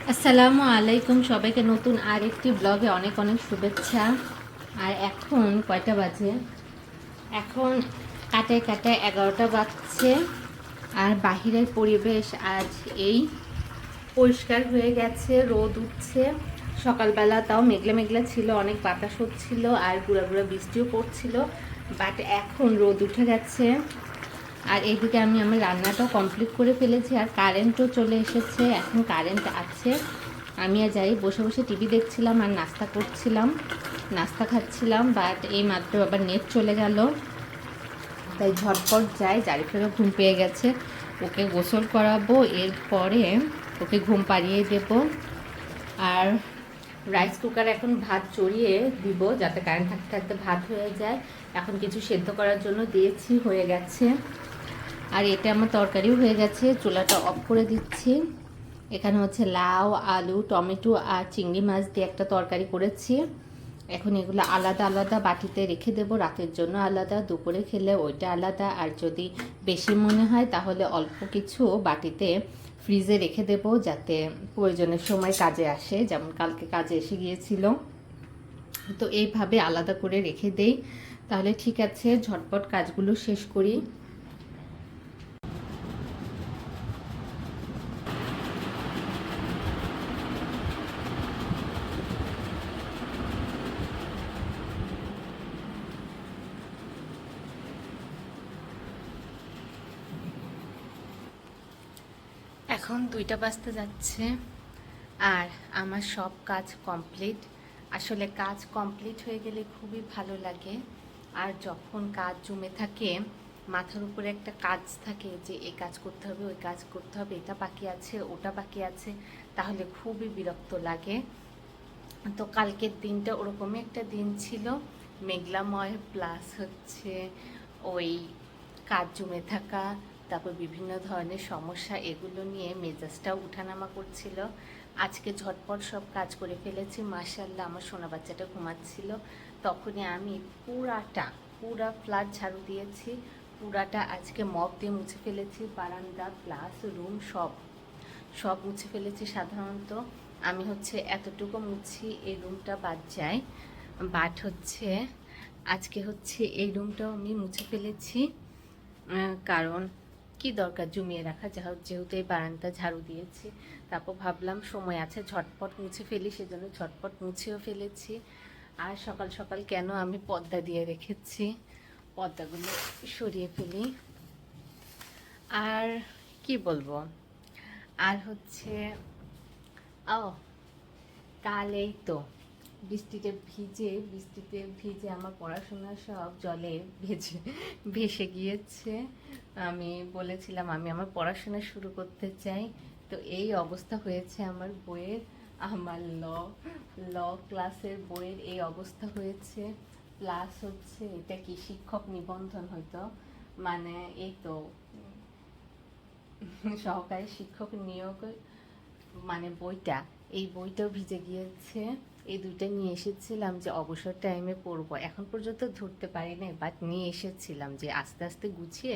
আসসালামু আলাইকুম, সবাইকে নতুন আরেকটি ব্লগে অনেক অনেক শুভেচ্ছা। আর এখন কয়টা বাজে? এখন কাটায় কাটায় 11টা বাজছে। আর বাহিরের পরিবেশ আজ এই পরিষ্কার হয়ে গেছে, রোদ উঠছে। সকালবেলা তাও মেঘলা মেঘলা ছিল, অনেক বাতাস হচ্ছিল আর গুঁড়া গুঁড়া বৃষ্টিও পড়ছিল, বাট এখন রোদ উঠে গেছে। আর এইদিকে আমি আমার রান্নাটাও কমপ্লিট করে ফেলেছি আর কারেন্টও চলে এসেছে, এখন কারেন্ট আছে। আমি আর যাই বসে বসে টিভি দেখছিলাম আর নাস্তা করছিলাম, নাস্তা খাচ্ছিলাম, বাট এই মাত্র আবার নেট চলে গেল। তাই ঝটপট যাই, জারিফেরও ঘুম পেয়ে গেছে, ওকে গোসল করাবো, এরপরে ওকে ঘুম পাড়িয়ে দেব। আর রাইস কুকারে এখন ভাত চড়িয়ে দিব যাতে কারেন্ট থাকতে থাকতে ভাত হয়ে যায়। এখন কিছু সেদ্ধ করার জন্য দিয়েছি, হয়ে গেছে। আর এটা আমার তরকারিও হয়ে গেছে, চুলাটা অফ করে দিচ্ছি। এখানে হচ্ছে লাউ, আলু, টমেটো আর চিংড়ি মাছ দিয়ে একটা তরকারি করেছি। এখন এগুলো আলাদা আলাদা বাটিতে রেখে দেবো, রাতের জন্য আলাদা, দুপুরে খেলে ওইটা আলাদা। আর যদি বেশি মনে হয় তাহলে অল্প কিছু বাটিতে ফ্রিজে রেখে দেবো যাতে প্রয়োজনের সময় কাজে আসে, যেমন কালকে কাজে এসে গিয়েছিল। তো এইভাবে আলাদা করে রেখে দেই। তাহলে ঠিক আছে, ঝটপট কাজগুলো শেষ করি। এখন 2টা বাজতে যাচ্ছে আর আমার সব কাজ কমপ্লিট। আসলে কাজ কমপ্লিট হয়ে গেলে খুবই ভালো লাগে। আর যখন কাজ জমে থাকে, মাথার উপরে একটা কাজ থাকে যে এই কাজ করতে হবে, ওই কাজ করতে হবে, এটা বাকি আছে, ওটা বাকি আছে, তাহলে খুবই বিরক্ত লাগে। তো কালকের দিনটা ওরকমই একটা দিন ছিল, মেঘলাময়, প্লাস হচ্ছে ওই কাজ জমে থাকা, তারপর বিভিন্ন ধরনের সমস্যা, এগুলো নিয়ে মেজাজটাও উঠানামা করছিল। আজকে ঝটপট সব কাজ করে ফেলেছি, মাশাআল্লাহ। আমার সোনা বাচ্চাটা ঘুমাচ্ছিল, তখনই আমি পুরা ফ্ল্যাট ঝাড়ু দিয়েছি, পুরাটা আজকে মপ দিয়ে মুছে ফেলেছি, বারান্দা প্লাস রুম সব সব মুছে ফেলেছি। সাধারণত আমি হচ্ছে এতটুকু মুছি, এই রুমটা বাদ যায়, বাট হচ্ছে আজকে হচ্ছে এই রুমটাও আমি মুছে ফেলেছি। কারণ কি দরকার জমিয়ে রাখা, যেহেতু এই বারান্দা ঝাড়ু দিয়েছি। তারপর ভাবলাম সময় আছে, ঝটপট মুছে ফেলি, সেজন্য ঝটপট মুছেও ফেলেছি। আর সকাল সকাল কেন আমি পর্দা দিয়ে রেখেছি, পর্দাগুলো সরিয়ে ফেলি। আর কি বলবো, আর হচ্ছে ও কাল এই তো বৃষ্টিতে ভিজে আমার পড়াশোনা সব জলে ভেসে গিয়েছে। আমি বলেছিলাম আমি আমার পড়াশোনা শুরু করতে চাই, তো এই অবস্থা হয়েছে আমার বইয়ের। আমার ল ক্লাসের বইয়ের এই অবস্থা হয়েছে। প্লাস হচ্ছে এটা কি শিক্ষক নিবন্ধন হয়তো, মানে এই তো সহকারী শিক্ষক নিয়োগ, মানে বইটা, এই বইটাও ভিজে গিয়েছে। এই দুইটা নিয়ে এসেছিলাম যে অবসর টাইমে পড়বো, এখন পর্যন্ত ধরতে পারি না, বাট নিয়ে এসেছিলাম যে আস্তে আস্তে গুছিয়ে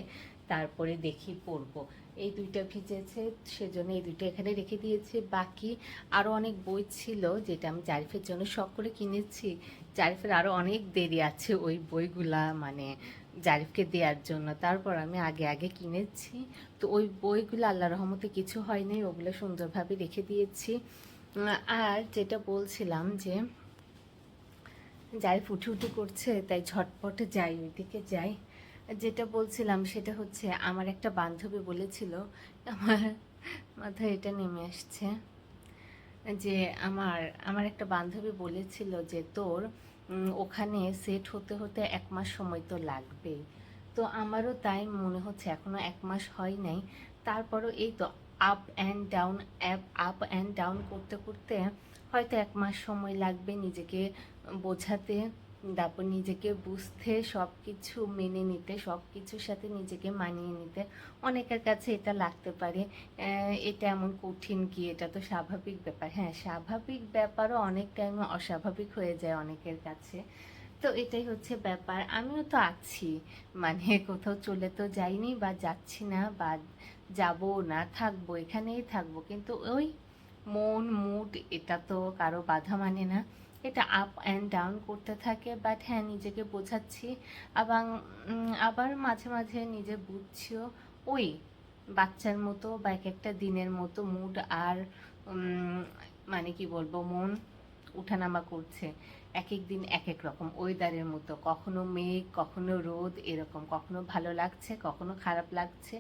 তারপরে দেখি পড়বো। এই দুইটা ভিজেছে, সেজন্য এই দুইটা এখানে রেখে দিয়েছি। বাকি আরও অনেক বই ছিল যেটা আমি জারিফের জন্য শখ করে কিনেছি। জারিফের আরও অনেক দেরি আছে ওই বইগুলা মানে জারিফকে দেওয়ার জন্য, তারপর আমি আগে আগে কিনেছি। তো ওই বইগুলো আল্লাহ রহমতে কিছু হয়নি, ওগুলো সুন্দরভাবে রেখে দিয়েছি। আর যেটা বলছিলাম যে জারিফ উঠি উঠি করছে, তাই ঝটপট যাই, ওইদিকে যাই। যেটা বলছিলাম সেটা হচ্ছে আমার একটা বান্ধবী বলেছিল, আমার মাথায় এটা নেমে আসছে যে আমার আমার একটা বান্ধবী বলেছিল যে তোর ওখানে সেট হতে হতে 1 মাস সময় তো লাগবেই। তো আমারও তাই মনে হচ্ছে, এখনও 1 মাস হয় নাই, তারপরও এই তো up and down, up and down করতে করতে হয়তো 1 মাস সময় লাগবে নিজেকে বোঝাতে, তারপর নিজেকে বুঝতে, সব কিছু মেনে নিতে, সব কিছুর সাথে নিজেকে মানিয়ে নিতে। অনেকের কাছে এটা লাগতে পারে এটা এমন কঠিন কি, এটা তো স্বাভাবিক ব্যাপার। হ্যাঁ, স্বাভাবিক ব্যাপারও অনেক টাইমে অস্বাভাবিক হয়ে যায় অনেকের কাছে। তো এটাই হচ্ছে ব্যাপার। আমিও তো আছি, মানে কোথাও চলে তো যাইনি বা যাচ্ছি না বা যাবো না, থাকবো এখানেই থাকবো, কিন্তু ওই মন মুড এটা তো কারো বাধা মানে না, এটা আপ অ্যান্ড ডাউন করতে থাকে। বাট হ্যাঁ, নিজেকে বোঝাচ্ছি, আবার মাঝে মাঝে নিজে বুঝছিও। ওই বাচ্চার মতো বা এক একটা দিনের মতো মুড আর মানে কি বলবো, মন উঠানামা করছে। এক এক দিন এক এক রকম ওয়েদারের মতো, কখনো মেঘ কখনো রোদ এরকম, কখনো ভালো লাগছে কখনো খারাপ লাগছে,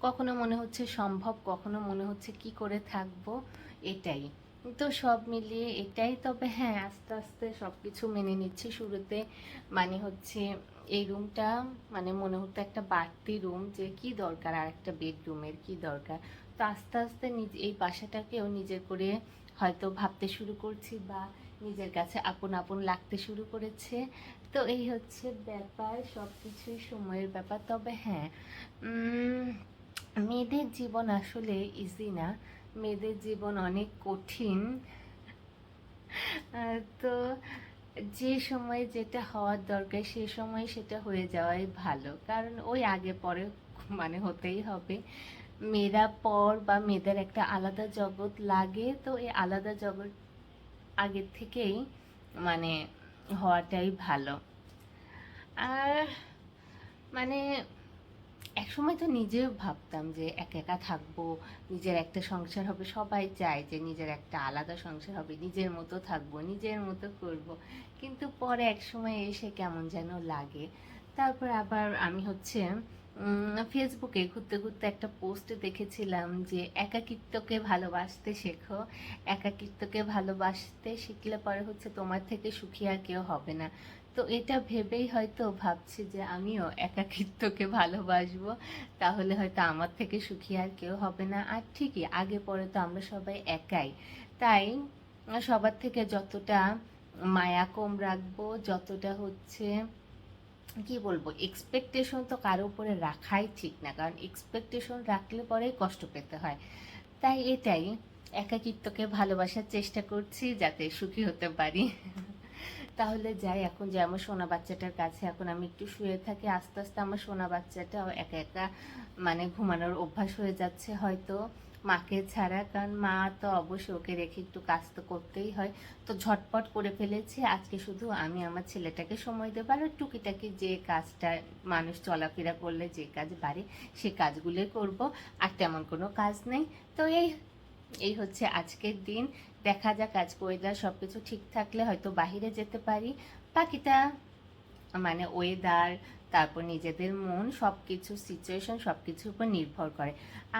কখনো মনে হচ্ছে সম্ভব কখনো মনে হচ্ছে কি করে থাকবো, এটাই তো সব মিলিয়ে এটাই। তবে হ্যাঁ, আস্তে আস্তে সব কিছু মেনে নিচ্ছি। শুরুতে মানে হচ্ছে এই রুমটা মানে মনে হতো একটা বাড়তি রুম, যে কি দরকার আর একটা বেডরুমের, কি দরকার। তো আস্তে আস্তে এই বাসাটাকেও নিজের করে হয়তো ভাবতে শুরু করছি, বা নিজের কাছে আপন আপন লাগতে শুরু করেছে। তো এই হচ্ছে ব্যাপার, সব কিছুই সময়ের ব্যাপার। তবে হ্যাঁ, মেয়েদের জীবন আসলে ইজি না, মেয়েদের জীবন অনেক কঠিন। তো যে সময় যেটা হওয়ার দরকার সে সময় সেটা হয়ে যাওয়াই ভালো, কারণ ওই আগে পরে মানে হতেই হবে। মেয়েরা পর বা মেয়েদের একটা আলাদা জগৎ লাগে, তো এই আলাদা জগৎ আগের থেকেই মানে হওয়াটাই ভালো। আর মানে একসময় তো নিজেও ভাবতাম যে একা একা থাকবো, নিজের একটা সংসার হবে, সবাই চায় যে নিজের একটা আলাদা সংসার হবে, নিজের মতো থাকবো, নিজের মতো করব। কিন্তু পরে এক সময় এসে কেমন যেন লাগে। তারপর আবার আমি হচ্ছে ফেসবুকে ঘুরতে ঘুরতে একটা পোস্ট দেখেছিলাম যে একাকিত্বকে ভালোবাসতে শেখো, একাকিত্বকে ভালোবাসতে শিখলে পরে হচ্ছে তোমার থেকে সুখী আর কেউ হবে না। তো এটা ভেবেই হয়তো ভাবছি যে আমিও একাকিত্বকে ভালোবাসবো, তাহলে হয়তো আমার থেকে সুখী আর কেউ হবে না। আর ঠিকই আগে পরে তো আমরা সবাই একাই, তাই সবার থেকে যতটা মায়া কম রাখবো, যতটা হচ্ছে কি বলবো, এক্সপেকটেশন তো কারো উপরে রাখাই ঠিক না, কারণ এক্সপেকটেশন রাখলে পরেই কষ্ট পেতে হয়। তাই এটাই, একাকিত্বকে ভালোবাসার চেষ্টা করছি যাতে সুখী হতে পারি। তাহলে যাই, এখন যে আমার সোনা বাচ্চাটার কাছে এখন আমি একটু শুয়ে থাকি, আস্তে আস্তে আমার সোনা বাচ্চাটাও একা একা মানে ঘুমানোর অভ্যাস হয়ে যাচ্ছে হয়তো মাকে ছাড়া, কারণ মা তো অবশ্যই ওকে রেখে একটু কাজ তো করতেই হয়। তো ঝটপট করে ফেলেছি আজকে, শুধু আমি আমার ছেলেটাকে সময় দেবো আর টুকিটাকি যে কাজটা মানুষ চলাফেরা করলে যে কাজ বাড়ে সে কাজগুলোই করব, আর তেমন কোনো কাজ নেই। তো এই হচ্ছে আজকের দিন। দেখা যাক, আজ ওয়েদার সব কিছু ঠিক থাকলে হয়তো বাহিরে যেতে পারি। বাকিটা মানে ওয়েদার, তারপর নিজেদের মন, সব কিছু সিচুয়েশন সব কিছুর উপর নির্ভর করে।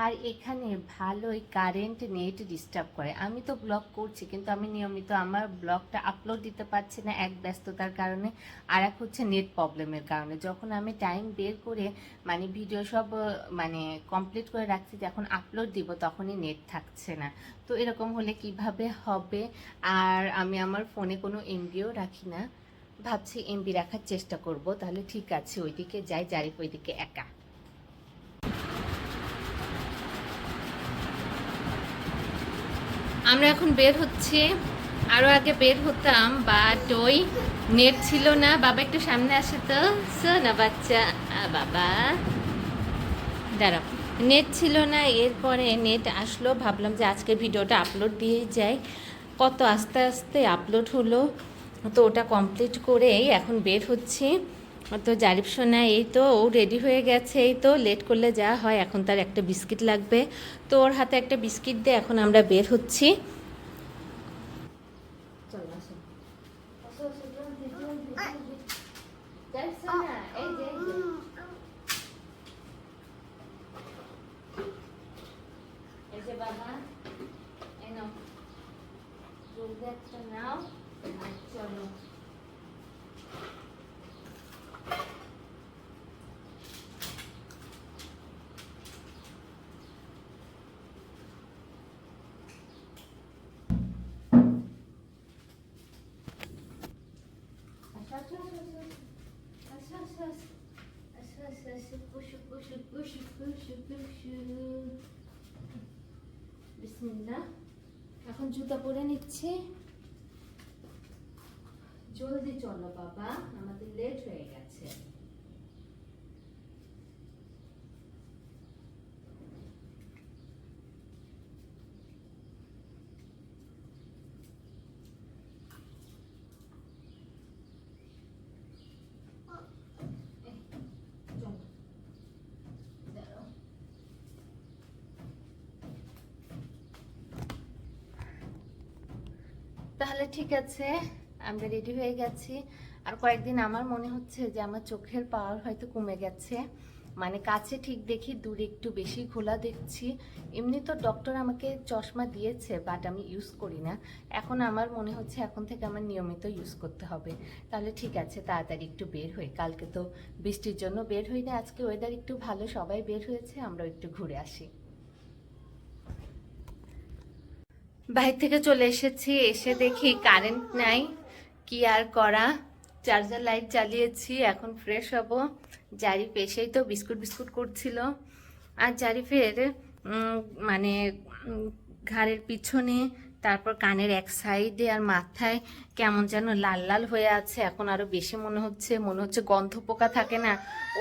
আর এখানে ভালোই কারেন্ট নেট ডিস্টার্ব করে। আমি তো ব্লগ করছি কিন্তু আমি নিয়মিত আমার ব্লগটা আপলোড দিতে পারছি না, এক ব্যস্ততার কারণে, আর এক হচ্ছে নেট প্রবলেমের কারণে। যখন আমি টাইম বের করে মানে ভিডিও সব মানে কমপ্লিট করে রাখছি, যখন আপলোড দিব তখনই নেট থাকছে না। তো এরকম হলে কিভাবে হবে। আর আমি আমার ফোনে কোনো এমবিও রাখি না, ভাবছি এমবি রাখার চেষ্টা করব। তাহলে ঠিক আছে, ওইদিকে যাই, জারিফ ওইদিকে একা। আমরা এখন বের হচ্ছি, আরও আগে বের হতাম বাট ওই নেট ছিল না। বাবা একটু সামনে আসে তো, না বাচ্চা, বাবা দাঁড়াও, নেট ছিল না। এরপরে নেট আসলো, ভাবলাম যে আজকে ভিডিওটা আপলোড দিয়েই যাই। কত আস্তে আস্তে আপলোড হলো, তো ওটা কমপ্লিট করেই এখন বের হচ্ছি। তো জারিফ সোনা এই তো ও রেডি হয়ে গেছে, এই তো লেট করলে যা হয়, এখন তার একটা বিস্কিট লাগবে, তো ওর হাতে একটা বিস্কিট দিয়ে এখন আমরা বের হচ্ছি। এই যে বাবা, এই নাও জলদি একটা নাও, আর চলো। বিসমিল্লাহ, এখন জুতা পরে নিচ্ছি। জলদি চলো বাবা, আমাদের লেট হয়ে গেছে। তাহলে ঠিক আছে, আমরা রেডি হয়ে গেছি। আর কয়েকদিন আমার মনে হচ্ছে যে আমার চোখের পাওয়ার হয়তো কমে গেছে, মানে কাছে ঠিক দেখি, দূরে একটু বেশি ঘোলা দেখছি। এমনি তো ডক্টর আমাকে চশমা দিয়েছে, বাট আমি ইউজ করি না। এখন আমার মনে হচ্ছে এখন থেকে আমার নিয়মিত ইউজ করতে হবে। তাহলে ঠিক আছে, তাড়াতাড়ি একটু বের হই। কালকে তো বৃষ্টির জন্য বের হই না, আজকে ওয়েদার একটু ভালো, সবাই বের হয়েছে, আমরা একটু ঘুরে আসি। বাইরে থেকে চলে এসেছি, এসে দেখি কারেন্ট নাই, কি আর করা। চার্জার লাইট জ্বালিয়েছি, এখন ফ্রেশ হব। জারিফ এসেই তো বিস্কুট বিস্কুট করছিল। আর জারিফের মানে ঘাড়ের পিছনে, তারপর কানের এক সাইডে আর মাথায় কেমন যেন লাল লাল হয়ে আছে। এখন আরো বেশি মনে হচ্ছে গন্ধ পোকা থাকে না,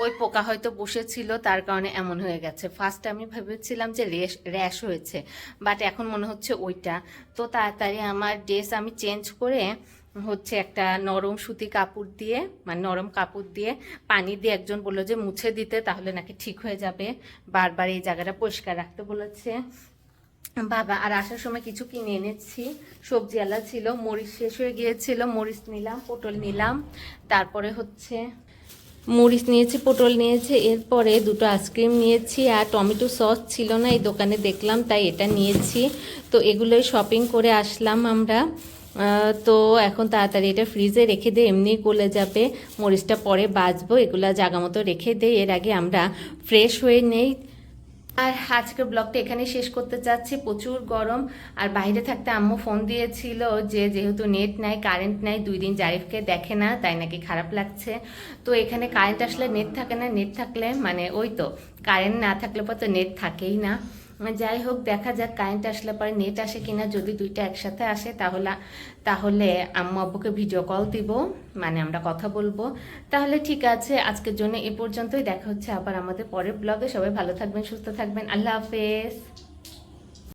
ওই পোকা হয়তো বসেছিল, তার কারণে এমন হয়ে গেছে। ফার্স্ট আমি ভেবেছিলাম যে র্যাশ হয়েছে, বাট এখন মনে হচ্ছে ওইটা। তো তাড়াতাড়ি আমার ড্রেস আমি চেঞ্জ করে একটা নরম সুতি কাপড় দিয়ে, মানে নরম কাপড় দিয়ে পানি দিয়ে, একজন বললো যে মুছে দিতে, তাহলে নাকি ঠিক হয়ে যাবে। বারবার এই জায়গাটা পরিষ্কার রাখতে বলেছে বাবা। আর আসার সময় কিছু কিনে এনেছি, সবজিওয়ালা ছিল, মরিচ শেষ হয়ে গিয়েছিল, মরিচ নিলাম, পটল নিলাম, তারপরে মরিচ নিয়েছি, পটল নিয়েছি, এরপরে দুটো আইসক্রিম নিয়েছি। আর টমেটো সস ছিল না এই দোকানে, দেখলাম, তাই এটা নিয়েছি। তো এগুলোই শপিং করে আসলাম আমরা। তো এখন তাড়াতাড়ি এটা ফ্রিজে রেখে দিয়ে, এমনি গলে যাবে, মরিচটা পরে বাজবো, এগুলা জায়গা মতো রেখে দেই, এর আগে আমরা ফ্রেশ হয়ে নেই। আর আজকের ব্লগটা এখানে শেষ করতে চাচ্ছি, প্রচুর গরম। আর বাইরে থাকতে আম্মু ফোন দিয়েছিল যে যেহেতু নেট নাই, কারেন্ট নাই, 2 দিন জারিফকে দেখে না, তাই নাকি খারাপ লাগছে। তো এখানে কারেন্ট আসলে নেট থাকে না, নেট থাকলে মানে ওই তো, কারেন্ট না থাকলে পর তো নেট থাকেই না। যাই হোক, দেখা যাক কারেন্ট আসলে পরে নেট আসে কিনা। যদি দুইটা একসাথে আসে তাহলে আম্মু আব্বুকে ভিডিও কল দিব, মানে আমরা কথা বলবো। তাহলে ঠিক আছে, আজকের জন্য এ পর্যন্তই। দেখা হচ্ছে আবার আমাদের পরের ব্লগে। সবাই ভালো থাকবেন, সুস্থ থাকবেন, আল্লাহ হাফেজ।